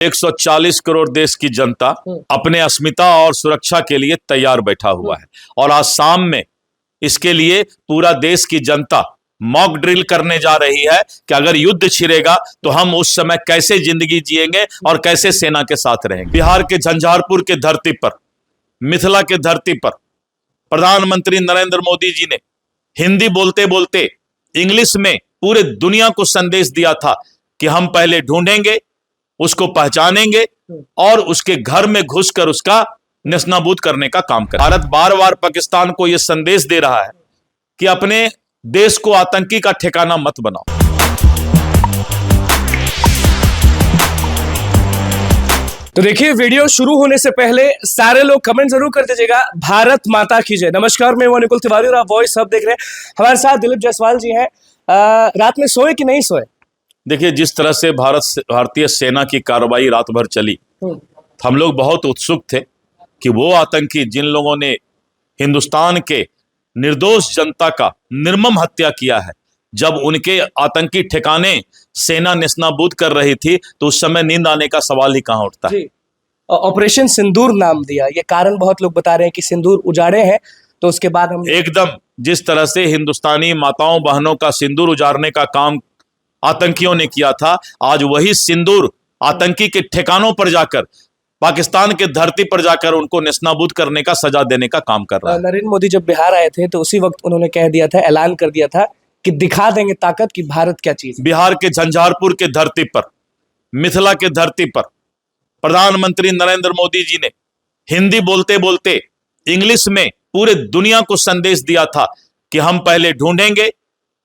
140 करोड़ देश की जनता अपने अस्मिता और सुरक्षा के लिए तैयार बैठा हुआ है और आज शाम में इसके लिए पूरा देश की जनता मॉक ड्रिल करने जा रही है कि अगर युद्ध छिड़ेगा तो हम उस समय कैसे जिंदगी जिएंगे और कैसे सेना के साथ रहेंगे। बिहार के झंझारपुर के धरती पर, मिथिला के धरती पर प्रधानमंत्री नरेंद्र मोदी जी ने हिंदी बोलते बोलते इंग्लिश में पूरे दुनिया को संदेश दिया था कि हम पहले ढूंढेंगे, उसको पहचानेंगे और उसके घर में घुसकर उसका नेस्तनाबूद करने का काम करें। भारत बार बार पाकिस्तान को यह संदेश दे रहा है कि अपने देश को आतंकी का ठिकाना मत बनाओ। तो देखिए, वीडियो शुरू होने से पहले सारे लोग कमेंट जरूर कर दीजिएगा, भारत माता की जय। नमस्कार, मैं निकुल तिवारी और आप वॉइस सब देख रहे हैं। हमारे साथ दिलीप जायसवाल जी हैं। रात में सोए कि नहीं सोए? देखिए, जिस तरह से भारतीय सेना की कार्रवाई रात भर चली, हम लोग बहुत उत्सुक थे कि वो आतंकी जिन लोगों ने हिंदुस्तान के निर्दोष जनता का निर्मम हत्या किया है, जब उनके आतंकी ठिकाने सेना नेस्तनाबूद कर रही थी तो उस समय नींद आने का सवाल ही कहां उठता है। ऑपरेशन सिंदूर नाम दिया, ये कारण बहुत लोग बता रहे हैं कि सिंदूर उजाड़े हैं, तो उसके बाद हम एकदम जिस तरह से हिंदुस्तानी माताओं बहनों का सिंदूर उजाड़ने का काम आतंकियों ने किया था, आज वही सिंदूर आतंकी के ठिकानों पर जाकर, पाकिस्तान के धरती पर जाकर उनको नेस्तनाबूद करने का, सजा देने का काम कर रहा है। नरेंद्र मोदी जब बिहार आए थे तो उसी वक्त उन्होंने कह दिया था, ऐलान कर दिया था कि दिखा देंगे ताकत की भारत क्या चीज है। बिहार के झंझारपुर के धरती पर, मिथिला के धरती पर प्रधानमंत्री नरेंद्र मोदी जी ने हिंदी बोलते बोलते इंग्लिश में पूरे दुनिया को संदेश दिया था कि हम पहले ढूंढेंगे,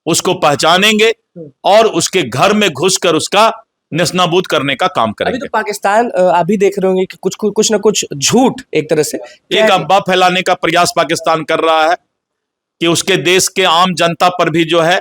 उसको पहचानेंगे और उसके घर में घुसकर उसका नेस्तनाबूद करने का काम करेंगे। अभी तो पाकिस्तान आप भी देख रहे होंगे कि कुछ ना कुछ झूठ एक तरह से एक अफवाह फैलाने का प्रयास पाकिस्तान कर रहा है कि उसके देश के आम जनता पर भी जो है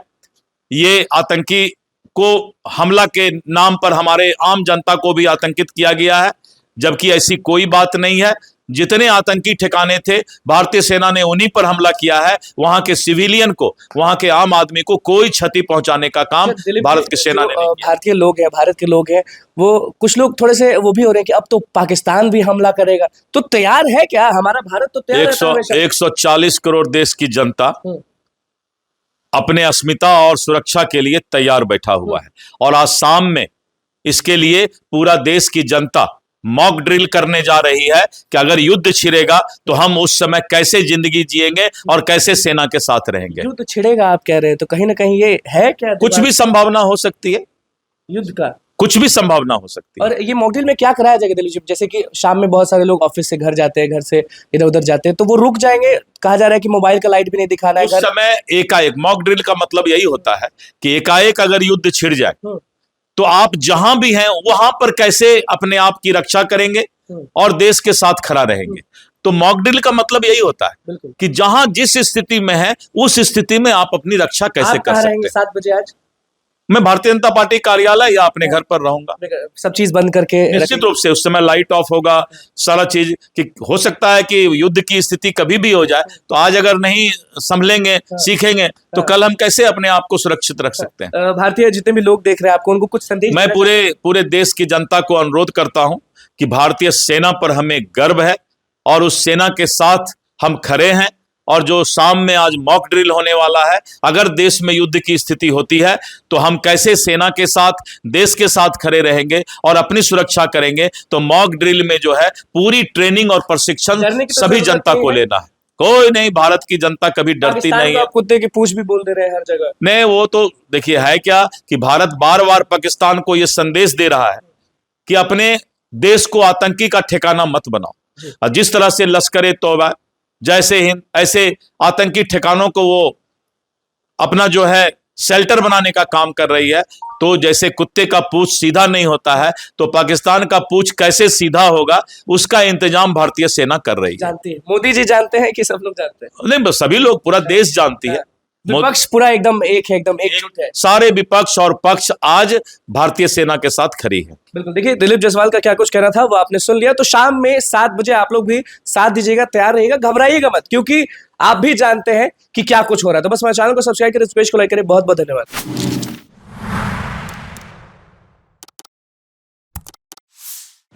ये आतंकी को हमला के नाम पर हमारे आम जनता को भी आतंकित किया गया है, जबकि ऐसी कोई बात नहीं है। जितने आतंकी ठिकाने थे भारतीय सेना ने उन्हीं पर हमला किया है। वहां के सिविलियन को, वहां के आम आदमी को कोई क्षति पहुंचाने का काम भारत की सेना ने नहीं किया। भारतीय लोग हैं, भारत के लोग हैं, वो कुछ लोग थोड़े से वो भी हो रहे हैं कि अब तो पाकिस्तान भी हमला करेगा, तो तैयार है क्या हमारा भारत? तो तैयार 140 करोड़ देश की जनता अपने अस्मिता और सुरक्षा के लिए तैयार बैठा हुआ है और आज शाम में इसके लिए पूरा देश की जनता मॉक ड्रिल करने जा रही है कि अगर युद्ध छिड़ेगा तो हम उस समय कैसे जिंदगी जिएंगे और कैसे सेना के साथ रहेंगे। युद्ध छिड़ेगा आप कह रहे हैं, तो कहीं ना कहीं ये है क्या? कुछ भी संभावना हो सकती है, युद्ध का कुछ भी संभावना हो सकती है। और ये मॉक ड्रिल में क्या कराया जाएगा दिलीप जी? जैसे कि शाम में बहुत सारे लोग ऑफिस से घर जाते हैं, घर से इधर उधर जाते हैं, तो वो रुक जाएंगे। कहा जा रहा है कि मोबाइल का लाइट भी नहीं दिखाना है। उस समय एकाएक मॉक ड्रिल का मतलब यही होता है कि एकाएक अगर युद्ध छिड़ जाए तो आप जहां भी हैं वहां पर कैसे अपने आप की रक्षा करेंगे और देश के साथ खड़ा रहेंगे। तो मॉक ड्रिल का मतलब यही होता है कि जहां जिस स्थिति में है उस स्थिति में आप अपनी रक्षा कैसे कर सकते हैं। 7 बजे आज मैं भारतीय जनता पार्टी कार्यालय या अपने घर पर रहूंगा, सब चीज बंद करके। निश्चित रूप से उस समय लाइट ऑफ होगा, सारा चीज कि हो सकता है कि युद्ध की स्थिति कभी भी हो जाए, तो आज अगर नहीं संभलेंगे, सीखेंगे, तो कल हम कैसे अपने आप को सुरक्षित रख सकते हैं। भारतीय जितने भी लोग देख रहे हैं आपको, उनको कुछ संदेश? मैं पूरे देश की जनता को अनुरोध करता हूं कि भारतीय सेना पर हमें गर्व है और उस सेना के साथ हम खड़े हैं। और जो शाम में आज मॉक ड्रिल होने वाला है, अगर देश में युद्ध की स्थिति होती है तो हम कैसे सेना के साथ, देश के साथ खड़े रहेंगे और अपनी सुरक्षा करेंगे। तो मॉक ड्रिल में जो है पूरी ट्रेनिंग और प्रशिक्षण सभी जनता को लेना है। कोई नहीं, भारत की जनता कभी डरती नहीं है। कुत्ते की पूंछ भी बोल दे रहे हैं हर जगह। नहीं, वो तो देखिए है क्या कि भारत बार बार पाकिस्तान को यह संदेश दे रहा है कि अपने देश को आतंकी का ठिकाना मत बनाओ। और जिस तरह से लश्कर ए तौबा, जैसे हिंद, ऐसे आतंकी ठिकानों को वो अपना जो है शेल्टर बनाने का काम कर रही है। तो जैसे कुत्ते का पूंछ सीधा नहीं होता है, तो पाकिस्तान का पूंछ कैसे सीधा होगा, उसका इंतजाम भारतीय सेना कर रही है। जानती है, मोदी जी जानते हैं कि सब लोग जानते हैं? नहीं, बस सभी लोग, पूरा देश जानती है। विपक्ष पूरा एकदम एक है, एकदम एकजुट है। सारे विपक्ष और पक्ष आज भारतीय सेना के साथ खड़ी है। बिल्कुल। देखिए, दिलीप जायसवाल का क्या कुछ कहना था वो आपने सुन लिया। तो शाम में 7 बजे आप लोग भी साथ दीजिएगा, तैयार रहिएगा, घबराइएगा मत, क्योंकि आप भी जानते हैं कि क्या कुछ हो रहा है। तो बस हमारे चैनल को सब्सक्राइब करें, इस पेज को लाइक करें। बहुत बहुत धन्यवाद।